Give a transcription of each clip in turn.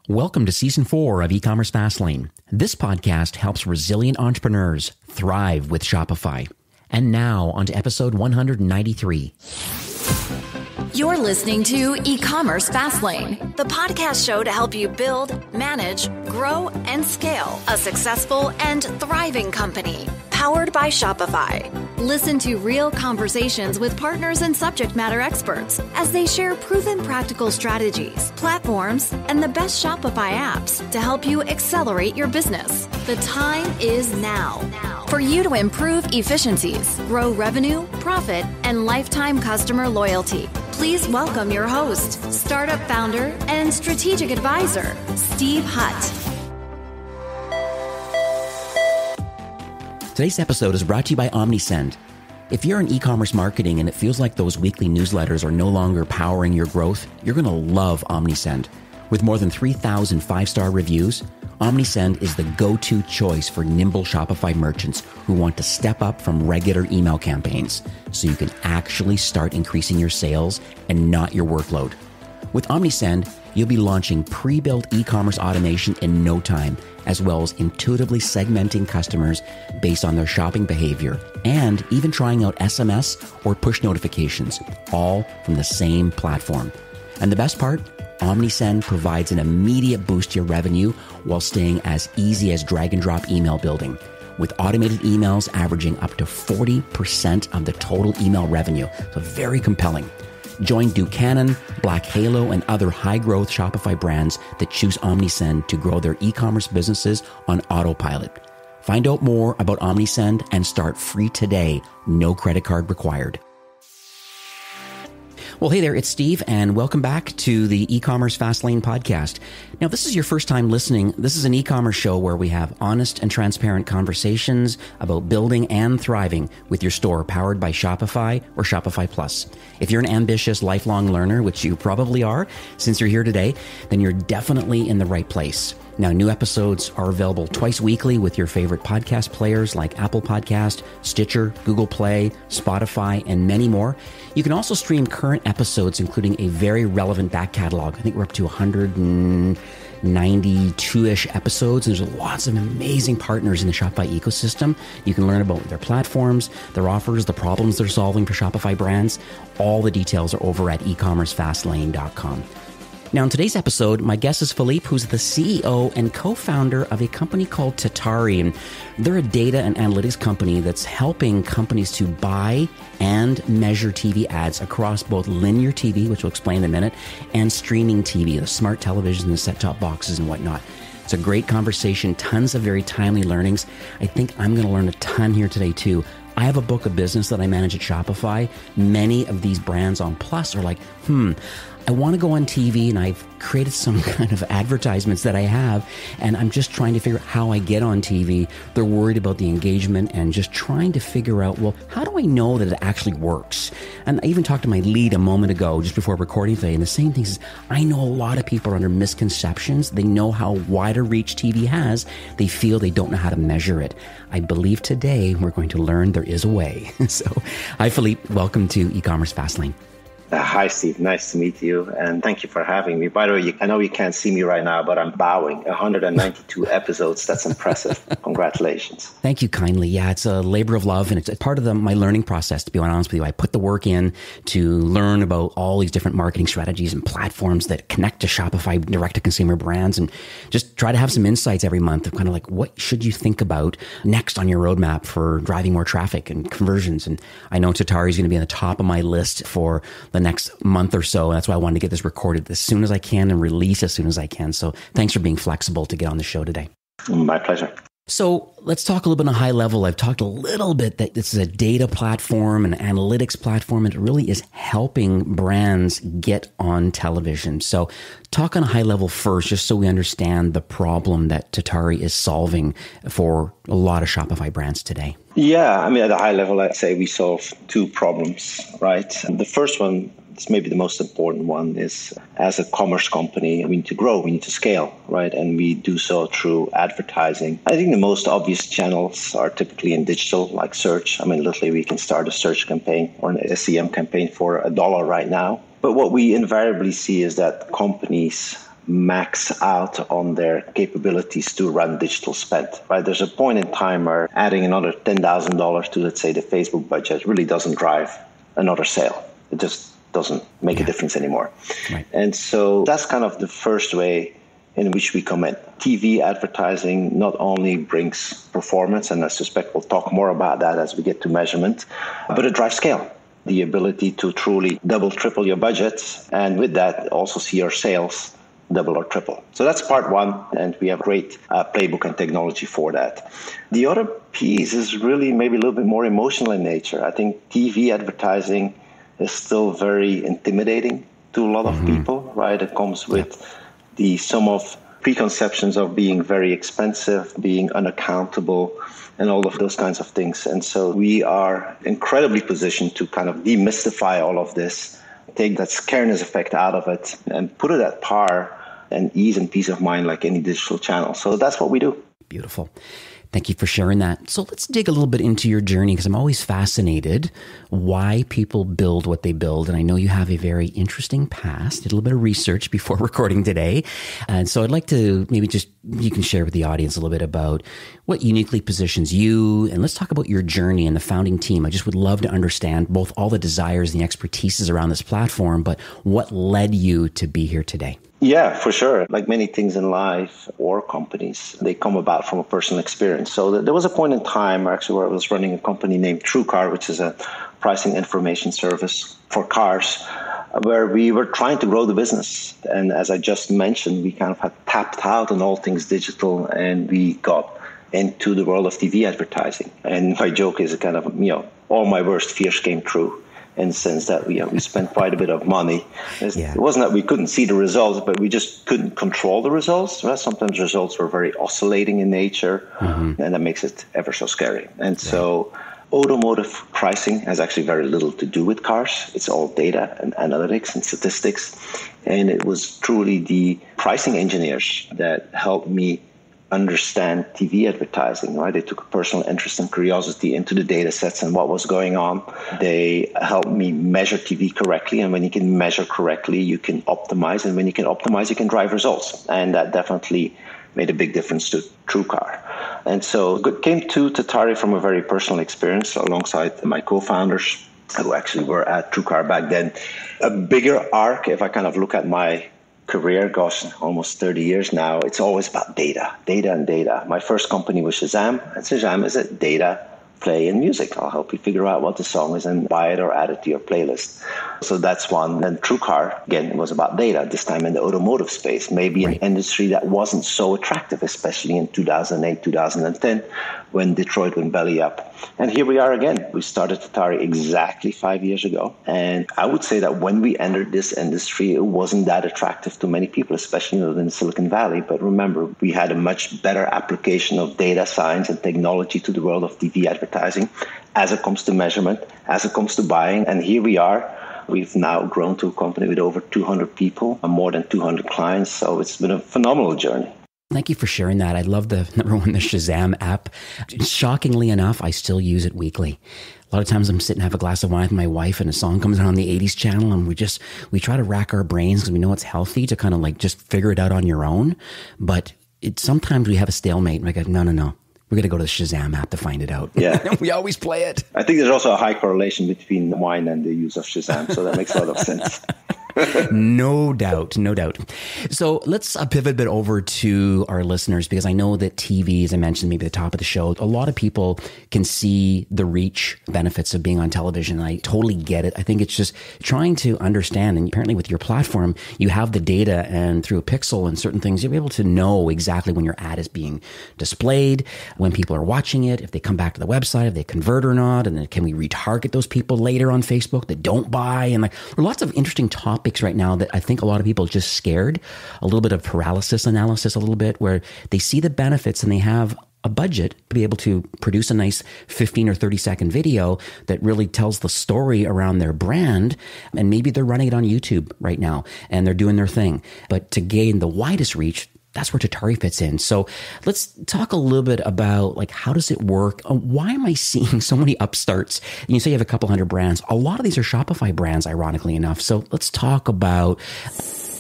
Welcome to Season 4 of E-commerce Fastlane. This podcast helps resilient entrepreneurs thrive with Shopify. And now, on to episode 193. You're listening to E-commerce Fastlane, the podcast show to help you build, manage, grow, and scale a successful and thriving company. Powered by Shopify. Listen to real conversations with partners and subject matter experts as they share proven practical strategies, platforms, and the best Shopify apps to help you accelerate your business. The time is now for you to improve efficiencies, grow revenue, profit, and lifetime customer loyalty. Please welcome your host, startup founder, and strategic advisor, Steve Hutt. Today's episode is brought to you by OmniSend. If you're in e-commerce marketing and it feels like those weekly newsletters are no longer powering your growth, you're going to love OmniSend. With more than 3,000 five-star reviews, OmniSend is the go-to choice for nimble Shopify merchants who want to step up from regular email campaigns so you can actually start increasing your sales and not your workload. With OmniSend, you'll be launching pre-built e-commerce automation in no time, as well as intuitively segmenting customers based on their shopping behavior, and even trying out SMS or push notifications, all from the same platform. And the best part? OmniSend provides an immediate boost to your revenue while staying as easy as drag and drop email building, with automated emails averaging up to 40% of the total email revenue. So very compelling. Join Buchanan, Black Halo, and other high-growth Shopify brands that choose OmniSend to grow their e-commerce businesses on autopilot. Find out more about OmniSend and start free today. No credit card required. Well, hey there, it's Steve, and welcome back to the E-commerce Fastlane podcast. Now, if this is your first time listening, this is an e-commerce show where we have honest and transparent conversations about building and thriving with your store powered by Shopify or Shopify Plus. If you're an ambitious lifelong learner, which you probably are since you're here today, then you're definitely in the right place. Now, new episodes are available twice weekly with your favorite podcast players like Apple Podcast, Stitcher, Google Play, Spotify, and many more. You can also stream current episodes, including a very relevant back catalog. I think we're up to 192-ish episodes. And there's lots of amazing partners in the Shopify ecosystem. You can learn about their platforms, their offers, the problems they're solving for Shopify brands. All the details are over at ecommercefastlane.com. Now, in today's episode, my guest is Philippe, who's the CEO and co-founder of a company called Tatari. And they're a data and analytics company that's helping companies to buy and measure TV ads across both linear TV, which we'll explain in a minute, and streaming TV, the smart televisions, the set-top boxes and whatnot. It's a great conversation, tons of very timely learnings. I think I'm going to learn a ton here today, too. I have a book of business that I manage at Shopify. Many of these brands on Plus are like, I want to go on TV, and I've created some kind of advertisements that I have, and I'm just trying to figure out how I get on TV. They're worried about the engagement and just trying to figure out, well, how do I know that it actually works? And I even talked to my lead a moment ago, just before recording today, and the same thing is, I know a lot of people are under misconceptions. They know how wide a reach TV has. They feel they don't know how to measure it. I believe today we're going to learn there is a way. So, hi, Philippe. Welcome to E-commerce Fastlane. Hi, Steve. Nice to meet you. And thank you for having me. By the way, I know you can't see me right now, but I'm bowing. 192 episodes. That's impressive. Congratulations. Thank you kindly. Yeah, it's a labor of love, and it's part of my learning process, to be honest with you. I put the work in to learn about all these different marketing strategies and platforms that connect to Shopify direct-to-consumer brands, and just try to have some insights every month of kind of like, what should you think about next on your roadmap for driving more traffic and conversions? And I know Tatari is going to be on the top of my list for the next month or so. That's why I wanted to get this recorded as soon as I can and release as soon as I can. So thanks for being flexible to get on the show today. My pleasure. So let's talk a little bit on a high level. I've talked a little bit that this is a data platform, an analytics platform, and it really is helping brands get on television. So talk on a high level first, just so we understand the problem that Tatari is solving for a lot of Shopify brands today. Yeah, I mean, at a high level, I'd say we solve two problems, right? And the first one, it's maybe the most important one, is as a commerce company, we need to grow, we need to scale, right? And we do so through advertising. I think the most obvious channels are typically in digital, like search. I mean, literally, we can start a search campaign or an SEM campaign for $1 right now. But what we invariably see is that companies max out on their capabilities to run digital spend, right? There's a point in time where adding another $10,000 to, let's say, the Facebook budget really doesn't drive another sale. It just doesn't make a difference anymore. Right. And so that's kind of the first way in which we come in. TV advertising not only brings performance, and I suspect we'll talk more about that as we get to measurement, but it drives scale. The ability to truly double, triple your budgets, and with that also see your sales double or triple. So that's part one, and we have a great playbook and technology for that. The other piece is really maybe a little bit more emotional in nature. I think TV advertising is still very intimidating to a lot of people, right? It comes with some of preconceptions of being very expensive, being unaccountable, and all of those kinds of things. And so we are incredibly positioned to kind of demystify all of this, take that scareness effect out of it, and put it at par and ease and peace of mind like any digital channel. So that's what we do. Beautiful. Thank you for sharing that. So let's dig a little bit into your journey, because I'm always fascinated why people build what they build. And I know you have a very interesting past. Did a little bit of research before recording today. And so I'd like to maybe you can share with the audience a little bit about what uniquely positions you. And let's talk about your journey and the founding team. I just would love to understand both all the desires and the expertises around this platform, but what led you to be here today? Yeah, for sure. Like many things in life or companies, they come about from a personal experience. So there was a point in time actually where I was running a company named TrueCar, which is a pricing information service for cars, where we were trying to grow the business. And as I just mentioned, we kind of had tapped out on all things digital, and we got into the world of TV advertising. And my joke is kind of, all my worst fears came true, in the sense that we spent quite a bit of money. It wasn't that we couldn't see the results, but we just couldn't control the results. Right? Sometimes results were very oscillating in nature, and that makes it ever so scary. And so automotive pricing has actually very little to do with cars. It's all data and analytics and statistics. And it was truly the pricing engineers that helped me understand TV advertising, right? They took a personal interest and curiosity into the data sets and what was going on. They helped me measure TV correctly. And when you can measure correctly, you can optimize. And when you can optimize, you can drive results. And that definitely made a big difference to TrueCar. And so it came to Tatari from a very personal experience alongside my co-founders who actually were at TrueCar back then. A bigger arc, if I kind of look at my career, gosh, almost 30 years now, it's always about data. My first company was Shazam, and Shazam is a data play and music. I'll help you figure out what the song is and buy it or add it to your playlist. So that's one. Then TrueCar, again, it was about data, this time in the automotive space, maybe an industry that wasn't so attractive, especially in 2008, 2010, when Detroit went belly up. And here we are again. We started Tatari exactly 5 years ago. And I would say that when we entered this industry, it wasn't that attractive to many people, especially in Silicon Valley. But remember, we had a much better application of data science and technology to the world of TV advertising as it comes to measurement, as it comes to buying. And here we are. We've now grown to a company with over 200 people and more than 200 clients. So it's been a phenomenal journey. Thank you for sharing that. I love the Shazam app. Shockingly enough, I still use it weekly. A lot of times I'm sitting and have a glass of wine with my wife and a song comes on the 80s channel and we try to rack our brains because we know it's healthy to kind of like just figure it out on your own. But sometimes we have a stalemate and we go, no. We're going to go to the Shazam app to find it out. Yeah. We always play it. I think there's also a high correlation between wine and the use of Shazam. So that makes a lot of sense. No doubt. So let's pivot a bit over to our listeners, because I know that TV, as I mentioned, maybe at the top of the show, a lot of people can see the reach benefits of being on television. And I totally get it. I think it's just trying to understand. And apparently with your platform, you have the data, and through a pixel and certain things, you're able to know exactly when your ad is being displayed, when people are watching it, if they come back to the website, if they convert or not. And then can we retarget those people later on Facebook that don't buy? And there are lots of interesting topics right now that I think a lot of people are just scared, a little bit of paralysis analysis, a little bit where they see the benefits and they have a budget to be able to produce a nice 15 or 30 second video that really tells the story around their brand. And maybe they're running it on YouTube right now and they're doing their thing. But to gain the widest reach, that's where Tatari fits in. So let's talk a little bit about how does it work? Why am I seeing so many upstarts? And you say you have a couple hundred brands. A lot of these are Shopify brands, ironically enough. So let's talk about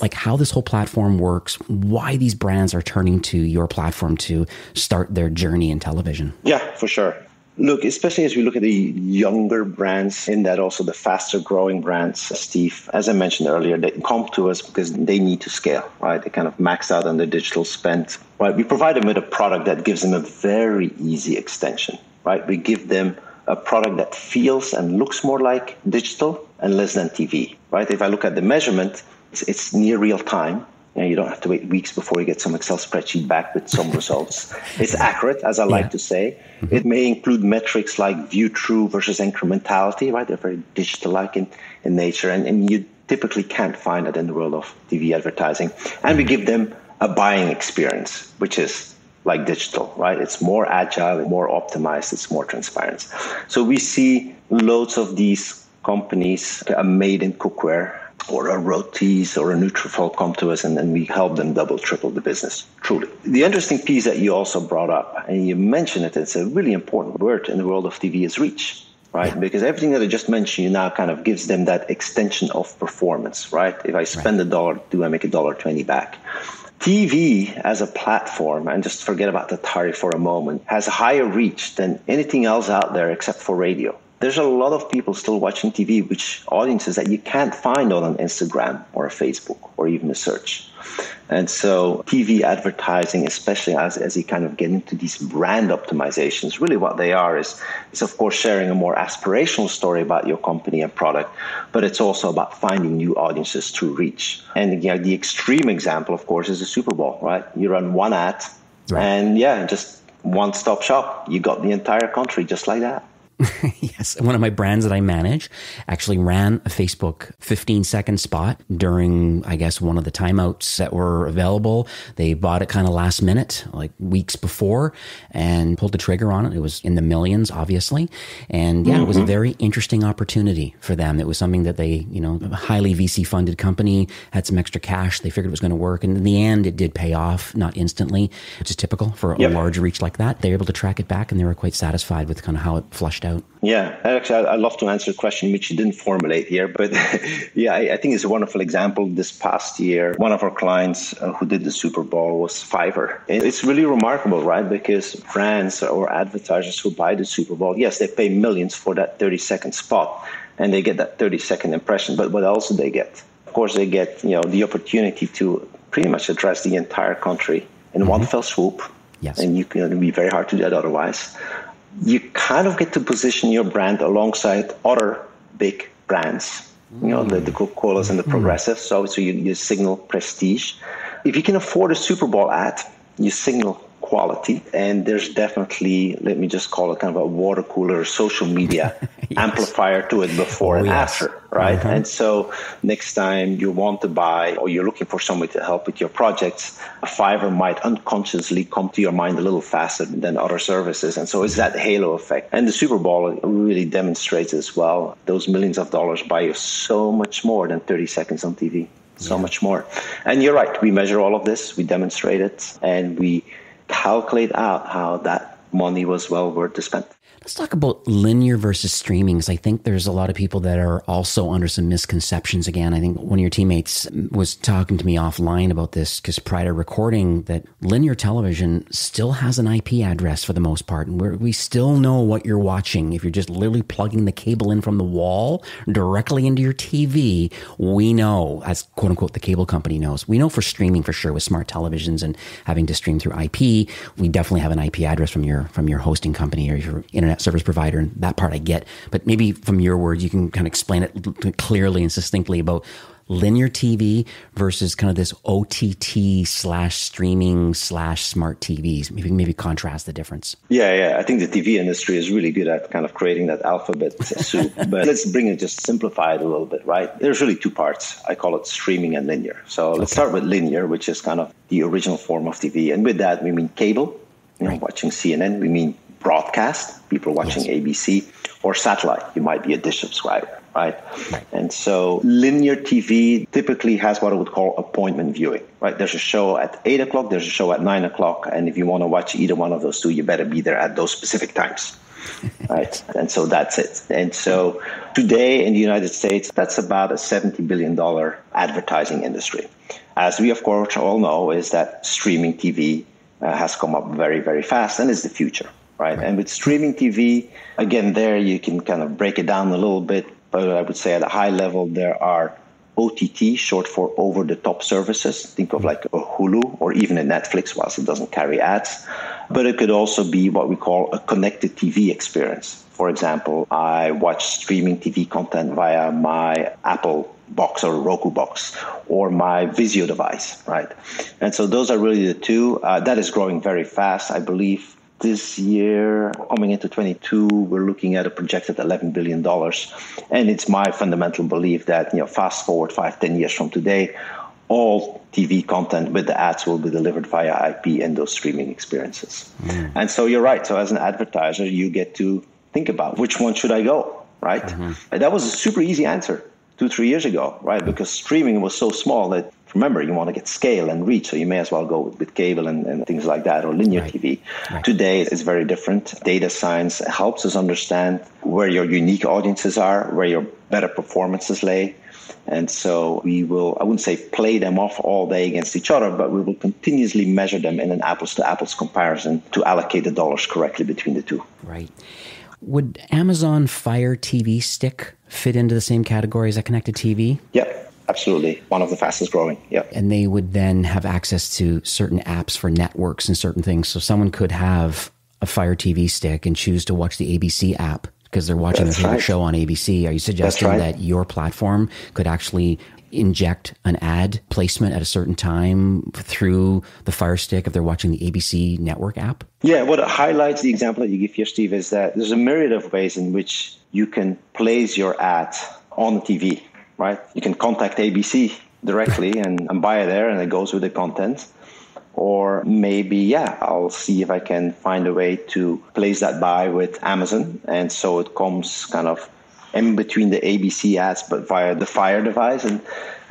like how this whole platform works, why these brands are turning to your platform to start their journey in television? Yeah, for sure. Look, especially as we look at the younger brands, in that also the faster growing brands, Steve, as I mentioned earlier, they come to us because they need to scale, right? They kind of max out on their digital spend, right? We provide them with a product that gives them a very easy extension, right? We give them a product that feels and looks more like digital and less than TV, right? If I look at the measurement, it's near real time. You don't have to wait weeks before you get some Excel spreadsheet back with some results. It's accurate, as I like to say. Mm-hmm. It may include metrics like view through versus incrementality, right? They're very digital-like in nature, and you typically can't find it in the world of TV advertising. And we give them a buying experience, which is like digital, right? It's more agile, more optimized, it's more transparent. So we see loads of these companies, a Made in Cookware, or a Rotis or a Nutrafol come to us, and then we help them double, triple the business, truly. The interesting piece that you also brought up, and you mentioned it, it's a really important word in the world of TV, is reach, right? Because everything that I just mentioned, you now kind of gives them that extension of performance, right? If I spend $1, do I make $1.20 back? TV as a platform, and just forget about the tariff for a moment, has higher reach than anything else out there except for radio. There's a lot of people still watching TV, which audiences that you can't find on an Instagram or a Facebook or even a search. And so TV advertising, especially as you kind of get into these brand optimizations, really what they are is of course sharing a more aspirational story about your company and product, but it's also about finding new audiences through reach. And the extreme example, of course, is the Super Bowl, right? You run one ad and just one-stop shop. You got the entire country just like that. Yes. One of my brands that I manage actually ran a Facebook 15-second spot during, I guess, one of the timeouts that were available. They bought it kind of last minute, like weeks before, and pulled the trigger on it. It was in the millions, obviously. And it was a very interesting opportunity for them. It was something that they, a highly VC funded company, had some extra cash. They figured it was going to work. And in the end, it did pay off, not instantly, which is typical for a large reach like that. They were able to track it back, and they were quite satisfied with kind of how it flushed out. Yeah, actually, I'd love to answer a question which you didn't formulate here, but I think it's a wonderful example. This past year, one of our clients who did the Super Bowl was Fiverr. It's really remarkable, right? Because brands or advertisers who buy the Super Bowl, yes, they pay millions for that 30-second spot, and they get that 30-second impression. But what else do they get? Of course, they get the opportunity to pretty much address the entire country in one fell swoop. Yes, and it'd be very hard to do that otherwise. You kind of get to position your brand alongside other big brands, the Coca-Colas and the Progressives. So you signal prestige. If you can afford a Super Bowl ad, you signal quality. And there's definitely, let me just call it kind of a water cooler social media amplifier to it before and after, right? And so next time you want to buy or you're looking for somebody to help with your projects, Fiverr might unconsciously come to your mind a little faster than other services. And so it's that halo effect. And the Super Bowl really demonstrates as well. Those millions of dollars buy you so much more than 30 seconds on TV. So much more. And you're right. We measure all of this. We demonstrate it. And we calculate out how that money was well worth to spend. Let's talk about linear versus streaming, because I think there's a lot of people that are also under some misconceptions. Again, I think one of your teammates was talking to me offline about this, because prior to recording, that linear television still has an IP address for the most part. And we still know what you're watching. If you're just literally plugging the cable in from the wall directly into your TV, we know, as quote unquote the cable company knows. We know for streaming for sure with smart televisions and having to stream through IP, we definitely have an IP address from your hosting company or your internet service provider, and that part I get. But maybe from your words, you can kind of explain it clearly and succinctly about linear TV versus kind of this OTT/streaming/smart TVs. Maybe contrast the difference. Yeah. I think the TV industry is really good at kind of creating that alphabet soup. But let's bring it, just simplify it a little bit, right? There's really two parts. I call it streaming and linear. So let's start with linear, which is kind of the original form of TV. And with that, we mean cable, watching CNN. We mean broadcast, people watching ABC, or satellite. You might be a Dish subscriber, right? And so linear TV typically has what I would call appointment viewing, right? There's a show at 8 o'clock, there's a show at 9 o'clock, and if you want to watch either one of those two, you better be there at those specific times. right? And so that's it. And so today in the United States, that's about a $70 billion advertising industry. As we, of course, all know, is that streaming TV has come up very, very fast and is the future, right? And with streaming TV, again, there you can kind of break it down a little bit, but I would say at a high level, there are OTT, short for over-the-top services. Think of like a Hulu or even a Netflix, whilst it doesn't carry ads. But it could also be what we call a connected TV experience. For example, I watch streaming TV content via my Apple box or Roku box or my Vizio device, right? And so those are really the two. That is growing very fast. I believe this year, coming into 22, we're looking at a projected $11 billion. And it's my fundamental belief that, fast forward 5-10 years from today, all TV content with the ads will be delivered via IP and those streaming experiences. And so you're right. So as an advertiser, you get to think about which one should I go, right? And that was a super easy answer 2-3 years ago, right? Because streaming was so small that, remember, you want to get scale and reach, so you may as well go with cable and things like that, or linear TV. Today, it's very different. Data science helps us understand where your unique audiences are, where your better performances lay. And so we will, I wouldn't say play them off all day against each other, but we will continuously measure them in an apples-to-apples comparison to allocate the dollars correctly between the two. Right. Would Amazon Fire TV Stick fit into the same category as a connected TV? Yep, absolutely. One of the fastest growing. Yep. And they would then have access to certain apps for networks and certain things. So someone could have a Fire TV Stick and choose to watch the ABC app because they're watching their favorite show on ABC. Are you suggesting that your platform could actually inject an ad placement at a certain time through the Fire Stick if they're watching the ABC network app? Yeah, what highlights the example that you give here, Steve, is that there's a myriad of ways in which you can place your ad on the TV, right? You can contact ABC directly and buy it there, and it goes with the content. Or maybe, I'll see if I can find a way to place that buy with Amazon. And so it comes kind of in between the ABC ads, but via the Fire device.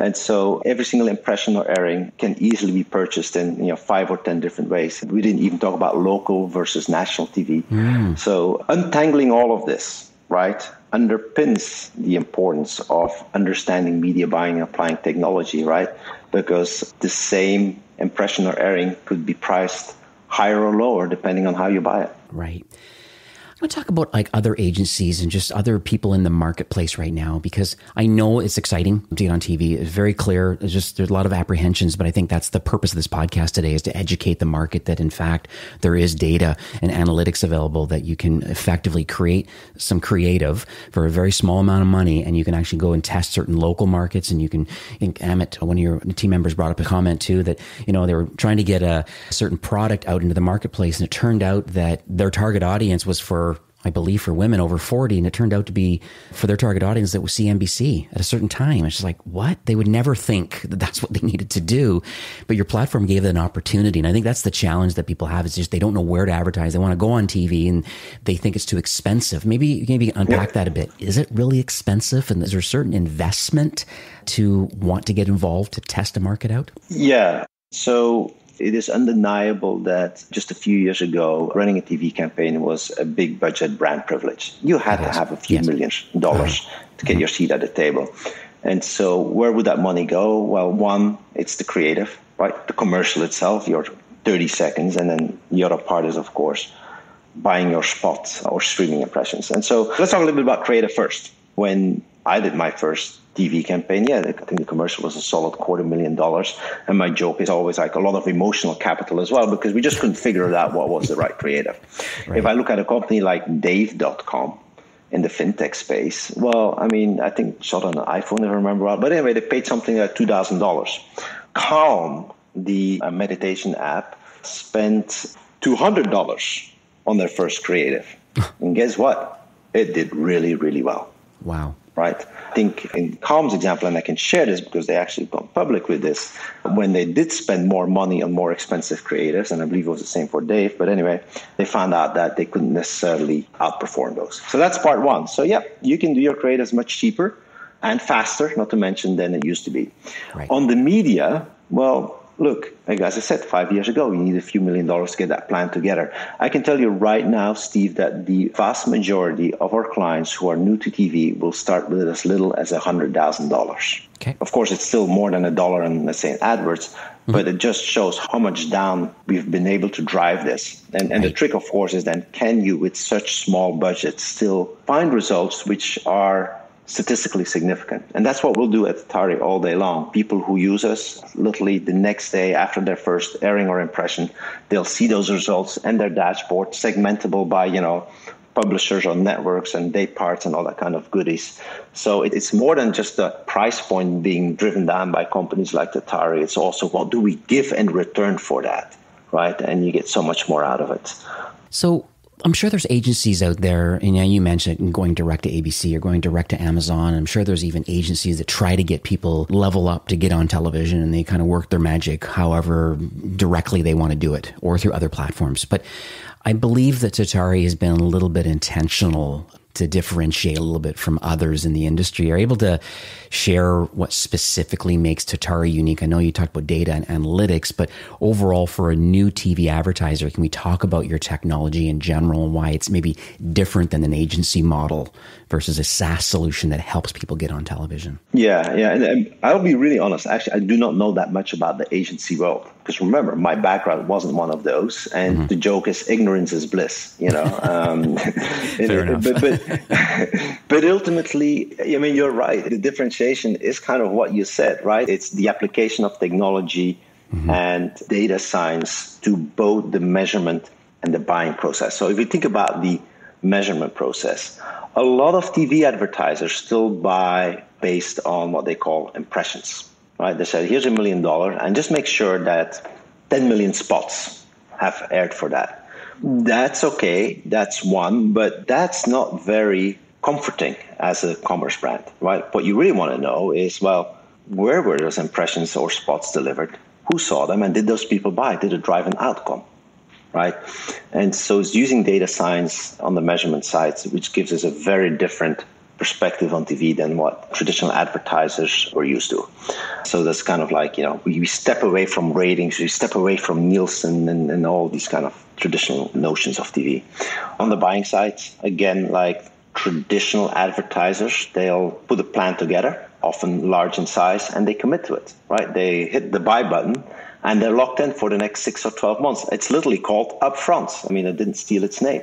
And so every single impression or airing can easily be purchased in 5 or 10 different ways. We didn't even talk about local versus national TV. So untangling all of this, right, underpins the importance of understanding media buying and applying technology, right? Because the same impression or airing could be priced higher or lower depending on how you buy it. Right. I want to talk about like other agencies and just other people in the marketplace right now, because I know it's exciting to get on TV. It's very clear. There's a lot of apprehensions, but I think that's the purpose of this podcast today, is to educate the market that in fact there is data and analytics available that you can effectively create some creative for a very small amount of money, and you can actually go and test certain local markets. And you can, I think Amit, one of your team members, brought up a comment too that, they were trying to get a certain product out into the marketplace, and it turned out that their target audience was for, I believe, for women over 40. And it turned out to be for their target audience that was CNBC at a certain time. It's just like, what? They would never think that that's what they needed to do. But your platform gave them an opportunity. And I think that's the challenge that people have, is just they don't know where to advertise. They want to go on TV and they think it's too expensive. Maybe unpack that a bit. Is it really expensive? And is there a certain investment to want to get involved to test a market out? Yeah. So it is undeniable that just a few years ago, running a TV campaign was a big budget brand privilege. You had to have a few $million to get your seat at the table. And so where would that money go? Well, one, it's the creative, right? The commercial itself, your 30 seconds. And then the other part is, of course, buying your spot or streaming impressions. And so let's talk a little bit about creative first. When I did my first TV campaign, I think the commercial was a solid $250,000. And my joke is always like a lot of emotional capital as well, because we just couldn't figure out what was the right creative. Right. If I look at a company like Dave.com in the fintech space, well, I mean, I think shot on an iPhone, if I remember well. But anyway, they paid something like $2,000. Calm, the meditation app, spent $200 on their first creative. And guess what? It did really, really well. Wow. Right. I think in Calm's example, and I can share this because they actually gone public with this, when they did spend more money on more expensive creatives, and I believe it was the same for Dave, but anyway, they found out that they couldn't necessarily outperform those. So that's part one. So you can do your creatives much cheaper and faster, not to mention than it used to be. Right. On the media, well, look, like as I said, 5 years ago, you need a few $1 million to get that plan together. I can tell you right now, Steve, that the vast majority of our clients who are new to TV will start with as little as $100,000. Okay. Of course, it's still more than $1 in, let's say, in AdWords, but it just shows how much down we've been able to drive this. And the trick, of course, is then can you, with such small budgets, still find results which are statistically significant? And that's what we'll do at Atari all day long. People who use us, literally the next day after their first airing or impression, they'll see those results and their dashboard segmentable by, publishers or networks and day parts and all that kind of goodies. So it's more than just the price point being driven down by companies like Atari. It's also what do we give in return for that, right? And you get so much more out of it. So I'm sure there's agencies out there, and you mentioned going direct to ABC or going direct to Amazon. I'm sure there's even agencies that try to get people level up to get on television, and they kind of work their magic however directly they want to do it or through other platforms. But I believe that Atari has been a little bit intentional to differentiate a little bit from others in the industry. Are you able to share what specifically makes Atari unique? I know you talked about data and analytics, but overall for a new TV advertiser, can we talk about your technology in general and why it's maybe different than an agency model versus a SaaS solution that helps people get on television? Yeah. And I'll be really honest. Actually, I do not know that much about the agency world. Because remember, my background wasn't one of those. And the joke is ignorance is bliss, Fair enough. But ultimately, you're right. The differentiation is kind of what you said, right? It's the application of technology and data science to both the measurement and the buying process. So if you think about the measurement process, a lot of TV advertisers still buy based on what they call impressions. Right? They said, here's $1 million, and just make sure that 10 million spots have aired for that. That's okay. That's one, but that's not very comforting as a commerce brand, right? What you really want to know is, well, where were those impressions or spots delivered? Who saw them? And did those people buy? Did it drive an outcome? Right? And so it's using data science on the measurement side, which gives us a very different perspective on TV than what traditional advertisers were used to. So that's kind of like, we step away from ratings, we step away from Nielsen and all these kind of traditional notions of TV. On the buying side, again, like traditional advertisers, they'll put a plan together, often large in size, and they commit to it, right? They hit the buy button and they're locked in for the next 6 or 12 months. It's literally called upfront. I mean, it didn't steal its name.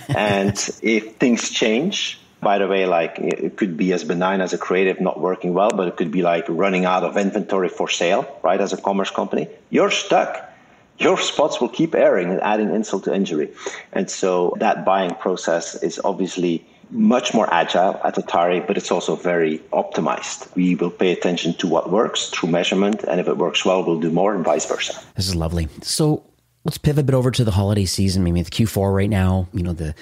And if things change, by the way, like it could be as benign as a creative not working well, but it could be like running out of inventory for sale, right? As a commerce company, you're stuck. Your spots will keep airing and adding insult to injury. And so that buying process is obviously much more agile at Atari, but it's also very optimized. We will pay attention to what works through measurement, and if it works well, we'll do more and vice versa. This is lovely. So let's pivot a bit over to the holiday season. Maybe it's Q4 right now. The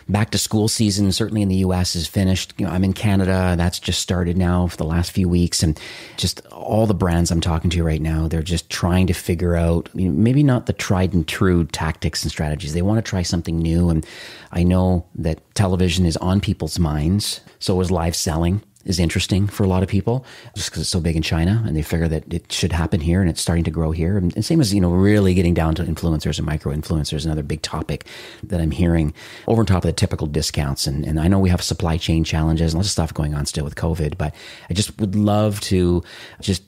back to school season, certainly in the US, is finished. I'm in Canada. That's just started now for the last few weeks. And just all the brands I'm talking to right now, they're just trying to figure out, maybe not the tried and true tactics and strategies. They want to try something new. And I know that television is on people's minds. So is live selling. Is interesting for a lot of people just because it's so big in China, and they figure that it should happen here, and it's starting to grow here. And same as, really getting down to influencers and micro influencers, another big topic that I'm hearing over on top of the typical discounts. And I know we have supply chain challenges and lots of stuff going on still with COVID, but I just would love to just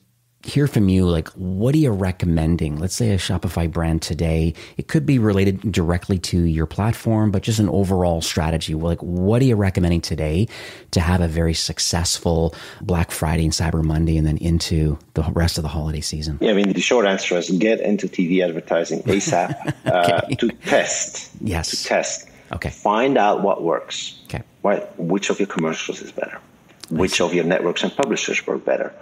hear from you, like, what are you recommending? Let's say a Shopify brand today, it could be related directly to your platform, but just an overall strategy. Like, what are you recommending today to have a very successful Black Friday and Cyber Monday and then into the rest of the holiday season? Yeah, the short answer is get into TV advertising ASAP to test. Yes. To test. Okay. Find out what works. Okay. Right. Which of your commercials is better? Which of your networks and publishers work better?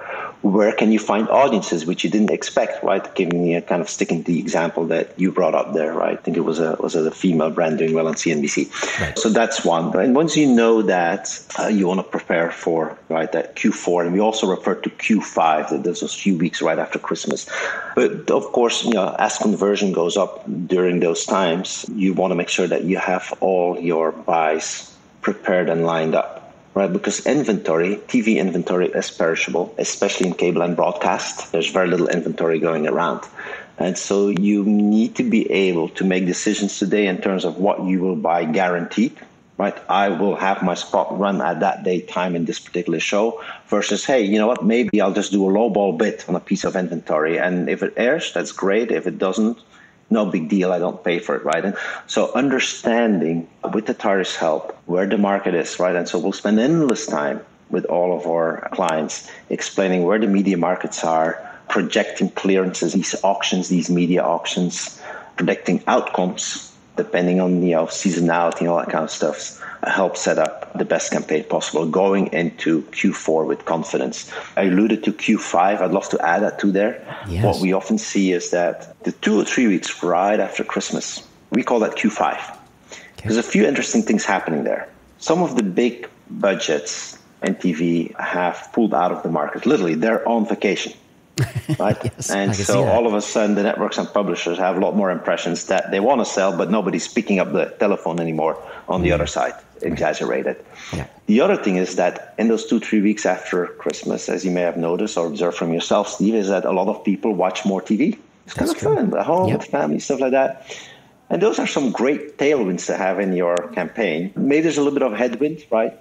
Where can you find audiences which you didn't expect, right? Giving me a kind of sticking to the example that you brought up there, right? I think it was a female brand doing well on CNBC. Right. So that's one. And once you know that, you want to prepare for, right, that Q4. And we also refer to Q5, that there's those few weeks right after Christmas. But of course, as conversion goes up during those times, you want to make sure that you have all your buys prepared and lined up. right? Because inventory, TV inventory is perishable, especially in cable and broadcast. There's very little inventory going around. And so you need to be able to make decisions today in terms of what you will buy guaranteed, right? I will have my spot run at that day time in this particular show versus, hey, you know what, maybe I'll just do a lowball bid on a piece of inventory. And if it airs, that's great. If it doesn't, no big deal. I don't pay for it, right? And so understanding with the Tatari's help where the market is, right? And so we'll spend endless time with all of our clients explaining where the media markets are, projecting clearances, these auctions, these media auctions, predicting outcomes depending on seasonality and all that kind of stuff. Help set up the best campaign possible going into Q4 with confidence. I alluded to Q5. I'd love to add that to there. Yes. What we often see is that the 2 or 3 weeks right after Christmas, we call that Q5. Okay. There's a few interesting things happening there. Some of the big budgets in TV have pulled out of the market. Literally, they're on vacation. Right? Yes, and so all of a sudden the networks and publishers have a lot more impressions that they want to sell, but nobody's picking up the telephone anymore on the other side. Exaggerated. Yeah. The other thing is that in those 2-3 weeks after Christmas, as you may have noticed or observed from yourself, Steve, is that a lot of people watch more TV. It's kind of fun, at home with family, stuff like that. And those are some great tailwinds to have in your campaign. Maybe there's a little bit of headwind, right?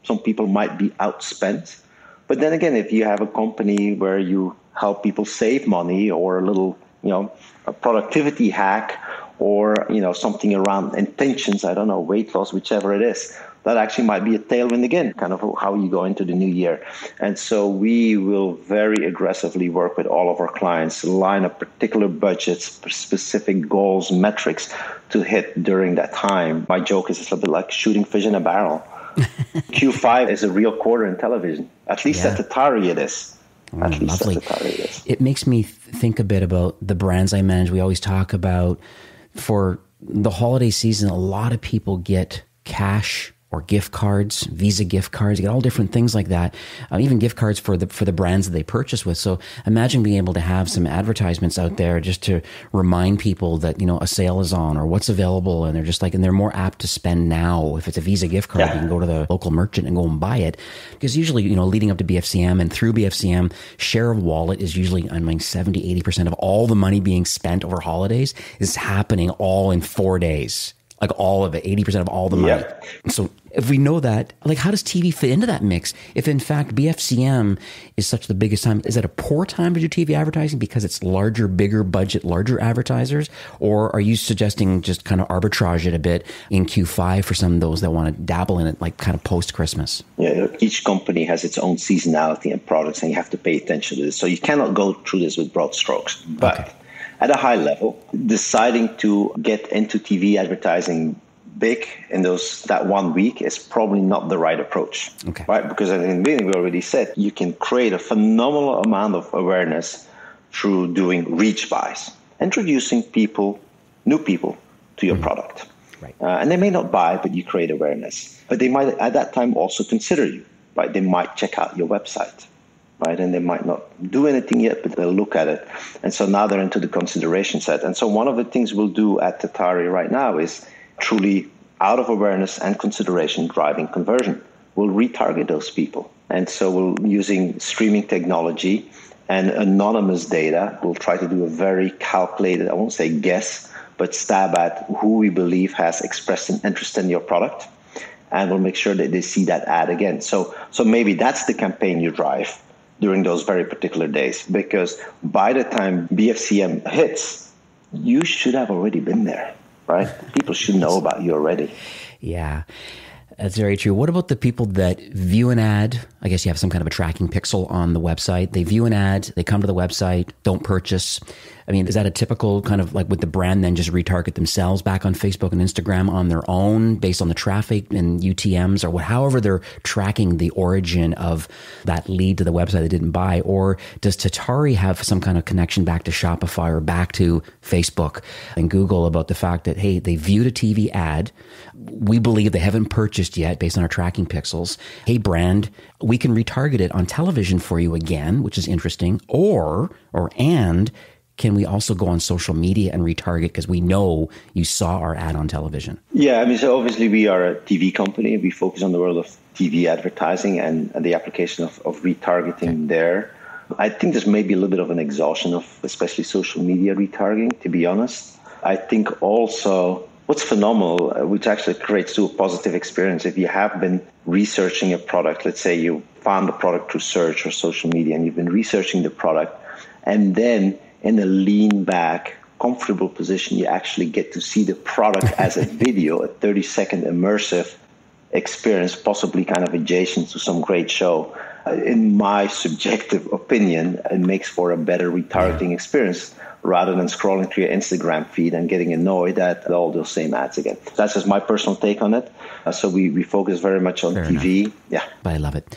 Some people might be outspent. But then again, if you have a company where you help people save money or a little, a productivity hack or, something around intentions, I don't know, weight loss, whichever it is, that actually might be a tailwind again, kind of how you go into the new year. And so we will very aggressively work with all of our clients, line up particular budgets, specific goals, metrics to hit during that time. My joke is it's a bit like shooting fish in a barrel. Q5 is a real quarter in television. At least at Tatari it is. Lovely. It makes me think a bit about the brands I manage. We always talk about for the holiday season, a lot of people get cash or gift cards, Visa gift cards. You get all different things like that, even gift cards for the brands that they purchase with. So imagine being able to have some advertisements out there just to remind people that, a sale is on or what's available. And they're more apt to spend now. If it's a Visa gift card, you can go to the local merchant and go and buy it. Because usually, leading up to BFCM and through BFCM, share of wallet is usually, 70-80% of all the money being spent over holidays is happening all in 4 days. Like all of it, 80% of all the money. Yeah. So if we know that, how does TV fit into that mix? If in fact BFCM is such the biggest time, is that a poor time to do TV advertising because it's larger, bigger budget, larger advertisers? Or are you suggesting just kind of arbitrage it a bit in Q5 for some of those that want to dabble in it, kind of post-Christmas? Yeah, each company has its own seasonality and products, and you have to pay attention to this. So you cannot go through this with broad strokes. But at a high level, deciding to get into TV advertising big in that 1 week is probably not the right approach, right? Because in the beginning, we already said you can create a phenomenal amount of awareness through doing reach buys, introducing new people to your product. Right. And they may not buy, but you create awareness. But they might at that time also consider you, right? They might check out your website. Right, and they might not do anything yet, but they'll look at it. And so now they're into the consideration set. And so one of the things we'll do at Tatari right now is truly out of awareness and consideration driving conversion. We'll retarget those people. And so we're using streaming technology and anonymous data. We'll try to do a very calculated, I won't say guess, but stab at who we believe has expressed an interest in your product. And we'll make sure that they see that ad again. So maybe that's the campaign you drive during those very particular days, because by the time BFCM hits, you should have already been there, right? People should know about you already. Yeah, that's very true. What about the people that view an ad? I guess you have some kind of a tracking pixel on the website. They view an ad, they come to the website, don't purchase. I mean, is that a typical kind of would the brand then just retarget themselves back on Facebook and Instagram on their own based on the traffic and UTMs or however they're tracking the origin of that lead to the website they didn't buy? Or does Tatari have some kind of connection back to Shopify or back to Facebook and Google about the fact that, hey, they viewed a TV ad. We believe they haven't purchased yet based on our tracking pixels. Hey, brand, we can retarget it on television for you again, which is interesting. And can we also go on social media and retarget because we know you saw our ad on television? Yeah, so obviously we are a TV company. We focus on the world of TV advertising and the application of retargeting there. I think there's maybe a little bit of an exhaustion of especially social media retargeting, to be honest. I think also what's phenomenal, which actually creates a positive experience, if you have been researching a product, let's say you found the product through search or social media and you've been researching the product, and then in a lean back, comfortable position, you actually get to see the product as a video, a 30-second immersive experience, possibly kind of adjacent to some great show. In my subjective opinion, it makes for a better retargeting experience rather than scrolling through your Instagram feed and getting annoyed at all those same ads again. That's just my personal take on it. So we focus very much on TV. Enough. Yeah. But I love it.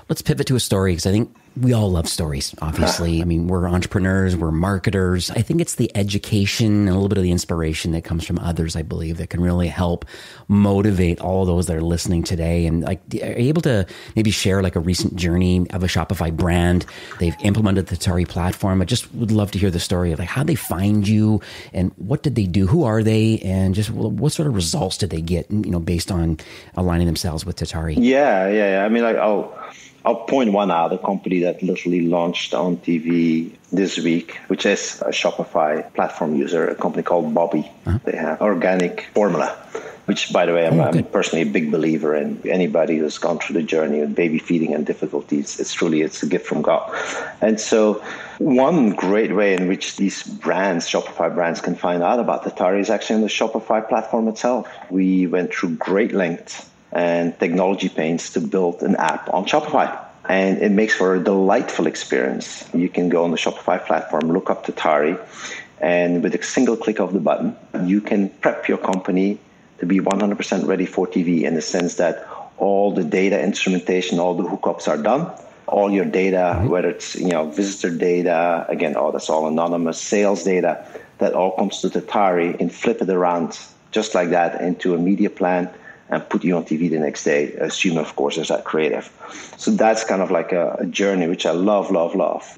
Let's pivot to a story, because I think we all love stories, obviously. I mean, we're entrepreneurs, we're marketers. I think it's the education and a little bit of the inspiration that comes from others, I believe, that can really help motivate all those that are listening today. And like, are you able to maybe share like a recent journey of a Shopify brand? They've implemented the Tari platform. I just would love to hear the story of like how they find you and what did they do? Who are they? And just what sort of results did they get, based on aligning themselves with Tari? Yeah. I mean, I'll point one out, a company that literally launched on TV this week, which is a Shopify platform user, a company called Bobby. They have organic formula, which, by the way, I'm personally a big believer in. Anybody who's gone through the journey of baby feeding and difficulties, it's a gift from God. And so one great way in which these brands, Shopify brands, can find out about the Tari is actually on the Shopify platform itself. We went through great lengths and technology pains to build an app on Shopify. And it makes for a delightful experience. You can go on the Shopify platform, look up Tari, and with a single click of the button, you can prep your company to be 100% ready for TV, in the sense that all the data instrumentation, all the hookups are done. All your data, whether it's visitor data, again, that's all anonymous, sales data, that all comes to Tari, and flip it around just like that into a media plan and put you on TV the next day, assuming, of course, there's that creative. So that's kind of like a journey which I love,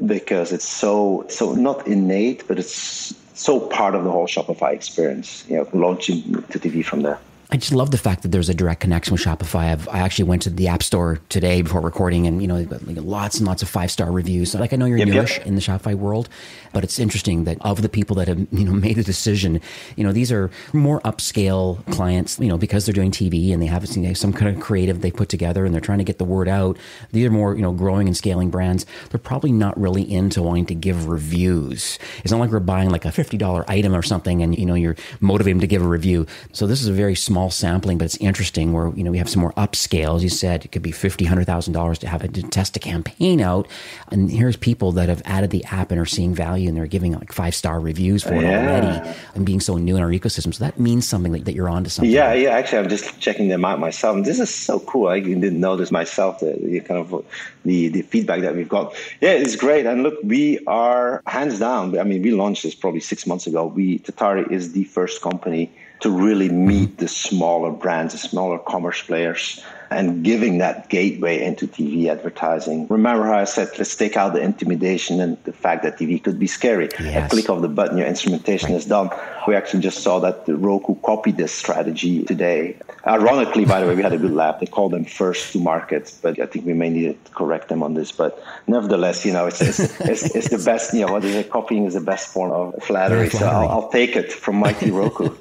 because it's so not innate, but it's so part of the whole Shopify experience, launching to TV from there. I just love the fact that there's a direct connection with Shopify. I actually went to the App Store today before recording, and they've got like lots and lots of 5-star reviews. So, I know you're newish in the Shopify world, but it's interesting that of the people that have made a decision, these are more upscale clients, because they're doing TV and they have some kind of creative they put together and they're trying to get the word out. These are more growing and scaling brands. They're probably not really into wanting to give reviews. It's not like we're buying like a $50 item or something and you're motivating them to give a review. So this is a very small sampling, but it's interesting where, we have some more upscale. As you said, it could be $50,000, $100,000 to test a campaign out. And here's people that have added the app and are seeing value, and they're giving like 5-star reviews for it already, and being so new in our ecosystem. So that means something that you're onto something. Yeah. Actually, I'm just checking them out myself. And this is so cool. I didn't know this myself, the kind of the feedback that we've got. Yeah, it's great. And look, we are hands down. I mean, we launched this probably 6 months ago. Tari is the first company to really meet the smaller brands, the smaller commerce players, and giving that gateway into TV advertising. Remember how I said, let's take out the intimidation and the fact that TV could be scary. Yes. A click of the button, your instrumentation is done. We actually just saw that Roku copied this strategy today. Ironically, by the way, we had a good laugh. They called them first to market, but I think we may need to correct them on this. But nevertheless, it's the best, what is it? Copying is the best form of flattery. So I'll take it from mighty Roku.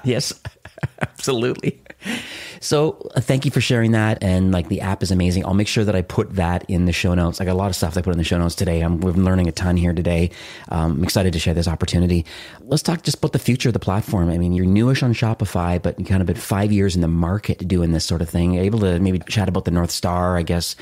Yes, absolutely. So thank you for sharing that. And like the app is amazing. I'll make sure that I put that in the show notes. I got a lot of stuff that I put in the show notes today. We've been learning a ton here today. I'm excited to share this opportunity. Let's talk just about the future of the platform. I mean, you're newish on Shopify, but you kind of been 5 years in the market doing this sort of thing. You're able to maybe chat about the North Star, I guess,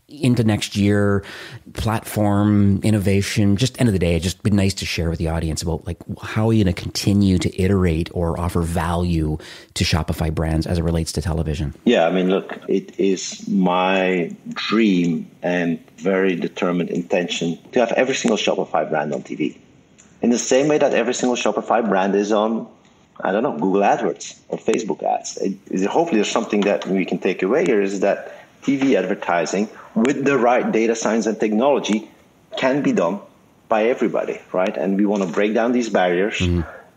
into next year, platform innovation. Just end of the day, it'd just be nice to share with the audience about like how are you going to continue to iterate or offer value to Shopify brands as it relates to television? Yeah, I mean, look, it is my dream and very determined intention to have every single Shopify brand on TV. In the same way that every single Shopify brand is on, I don't know, Google AdWords or Facebook ads. Hopefully there's something that we can take away here is that TV advertising with the right data science and technology can be done by everybody, right? And we want to break down these barriers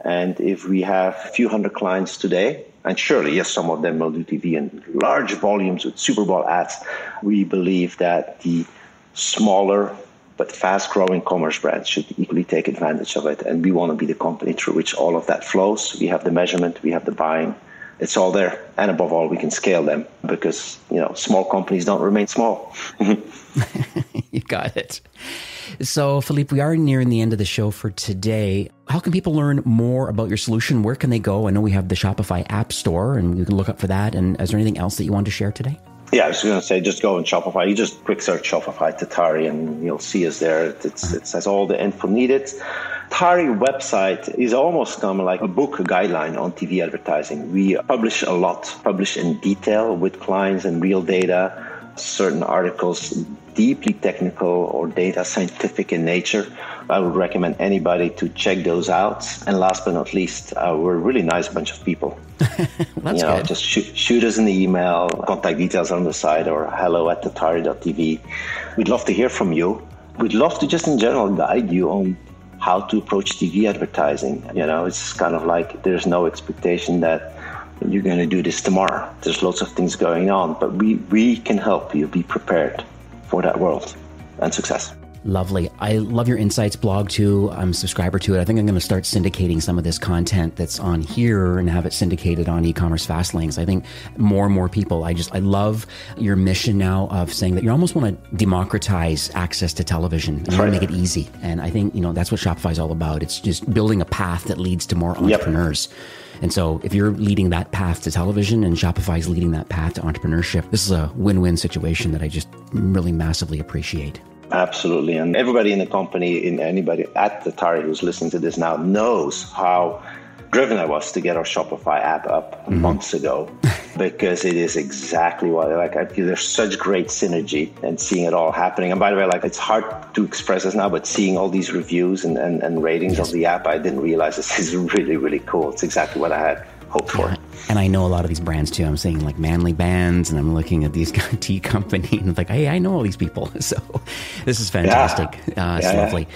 And if we have a few hundred clients today, and surely, yes, some of them will do TV in large volumes with Super Bowl ads, we believe that the smaller but fast-growing commerce brands should equally take advantage of it. And we want to be the company through which all of that flows. We have the measurement, we have the buying. It's all there. And above all, we can scale them because, small companies don't remain small. You got it. So, Philippe, we are nearing the end of the show for today. How can people learn more about your solution? Where can they go? I know we have the Shopify App Store, and you can look up for that. And is there anything else that you want to share today? Yeah, I was going to say, just go on Shopify. You just quick search Shopify Tatari, and you'll see us there. It has all the info needed. Tari website is almost kind of like a book, a guideline on TV advertising. We publish a lot, publish in detail with clients and real data, certain articles, deeply technical or data scientific in nature. I would recommend anybody to check those out. And last but not least, we're a really nice bunch of people. That's good. Just shoot us an email, contact details on the site, or hello@tatari.tv. We'd love to hear from you. We'd love to just in general guide you on how to approach TV advertising. It's kind of like there's no expectation that you're going to do this tomorrow. There's lots of things going on, but we can help you be prepared for that world and success. Lovely. I love your Insights blog too. I'm a subscriber to it. I think I'm going to start syndicating some of this content that's on here and have it syndicated on e-commerce fast lanes. I think more and more people, I love your mission now of saying that you almost want to democratize access to television and want to make it easy. And I think, that's what Shopify is all about. It's just building a path that leads to more entrepreneurs. Yep. And so if you're leading that path to television and Shopify is leading that path to entrepreneurship, this is a win-win situation that I just really massively appreciate. Absolutely. And everybody in the company, anybody at Tatari who's listening to this now knows how driven I was to get our Shopify app up months ago, because it is exactly what I feel there's such great synergy and seeing it all happening. And by the way, it's hard to express this now, but seeing all these reviews and ratings of the app, I didn't realize this is really, really cool. It's exactly what I had hoped for. And I know a lot of these brands too. I'm seeing Manly Bands, and I'm looking at these tea company, and it's hey, I know all these people. So this is fantastic. It's lovely.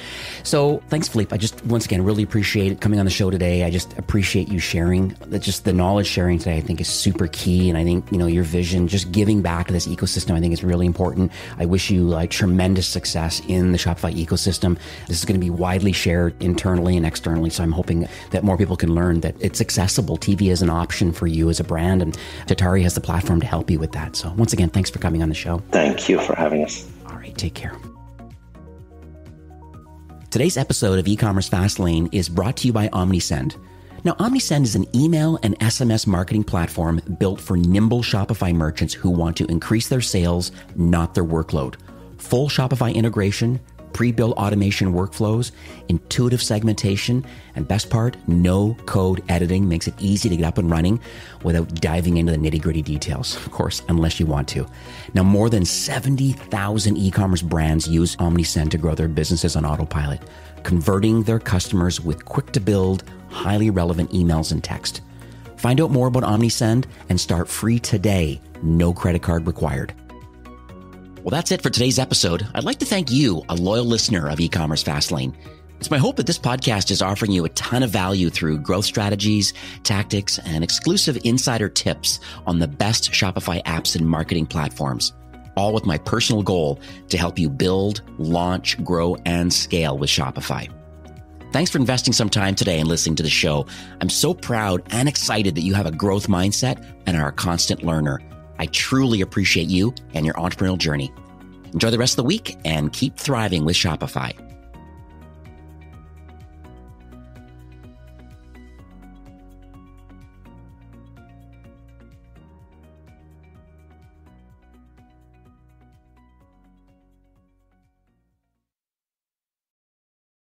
So thanks, Philippe. I just, once again, really appreciate it coming on the show today. I just appreciate you sharing. Just the knowledge sharing today, I think, is super key. And I think, your vision, just giving back to this ecosystem, I think is really important. I wish you tremendous success in the Shopify ecosystem. This is going to be widely shared internally and externally. So I'm hoping that more people can learn that it's accessible. TV is an option for you as a brand, and Tatari has the platform to help you with that. So once again, thanks for coming on the show. Thank you for having us. All right, take care. Today's episode of E-commerce Fastlane is brought to you by OmniSend. Now, OmniSend is an email and SMS marketing platform built for nimble Shopify merchants who want to increase their sales, not their workload. Full Shopify integration, pre-built automation workflows, intuitive segmentation, and best part, no code editing makes it easy to get up and running without diving into the nitty-gritty details, of course, unless you want to. Now, more than 70,000 e-commerce brands use OmniSend to grow their businesses on autopilot, converting their customers with quick-to-build, highly relevant emails and text. Find out more about OmniSend and start free today. No credit card required. Well, that's it for today's episode. I'd like to thank you, a loyal listener of E-commerce Fastlane. It's my hope that this podcast is offering you a ton of value through growth strategies, tactics, and exclusive insider tips on the best Shopify apps and marketing platforms, all with my personal goal to help you build, launch, grow, and scale with Shopify. Thanks for investing some time today and listening to the show. I'm so proud and excited that you have a growth mindset and are a constant learner. I truly appreciate you and your entrepreneurial journey. Enjoy the rest of the week and keep thriving with Shopify.